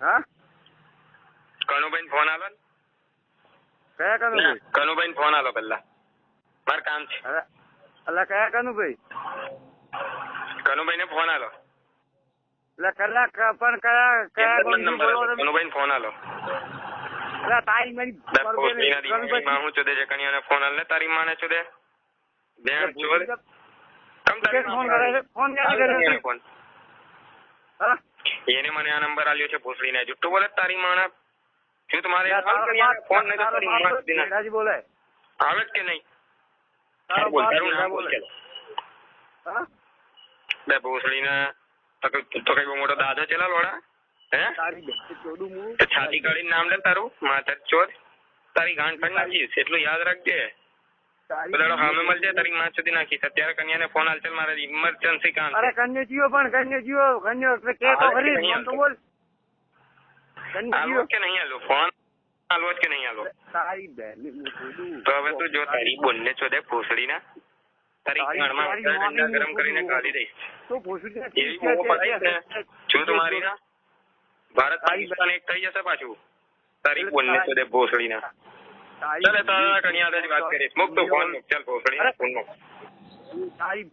હા કનુભાઈ ફોન આલો ને. કયા કનુભાઈ? કનુભાઈ ફોન આલો પેલા, મારે કામ છે. અલા કયા કનુભાઈ? કનુભાઈ ને ફોન આલો. એટલે કલાક પણ કયા કનુભાઈ ફોન આલો. એટલે તારી મારી હું ચોદે છે કનિયાને ફોન આલ ને તારી માને ચોદે બેન ચોદ કમ તારી ફોન કરે છે? ફોન ક્યાં કરે ફોન? હા એને મને આ નંબર આલ્યો છે ભોસડીને. જુઠ્ઠું બોલે તારી માને. શું તમારે ફોન નહીં તો તારી માને દીના બોલે આવે જ કે નહીં? તારો બોલ બાપ તારું નામ બોલ. હા બે ભોસડીને તો કઈ બહુ મોટો દાદો ચેલા લોડા હે? તારી બેટી ચોડું હું છાતી કાઢીને નામ લે તારું માથા ચોર. તારી ગાંઠ ફાડી નાખીશ એટલું યાદ રાખજે. પેલા હામે મળજે તારી માં સુધી નાખીશ. અત્યારે કન્યાને ફોન હાલ, મારે ઇમરજન્સી કામ. અરે કન્યા જીવો પણ કન્યા કે તો ખરી ફોન તો બોલ. હાલો કે નહીં હાલો ફોન? હાલો કે નહીં હાલો? તારી બેન તો હવે તું જો તારી બોનને ચોદે ભોસડીના તારી ઘરમાં ઠંડા ગરમ કરીને કાઢી દઈશ. તો ભોસડી એવી બહુ પડાઈશ ને શું તમારી ના ભારત પાકિસ્તાન એક થઈ જશે પાછું. તારી બોનને ચોદે ભોસડીના. ચાલે તારા કન્યા જ વાત કરીશ. મૂક તો ફોન મૂક. ચાલ ભોસડી ફોન મૂક. તારી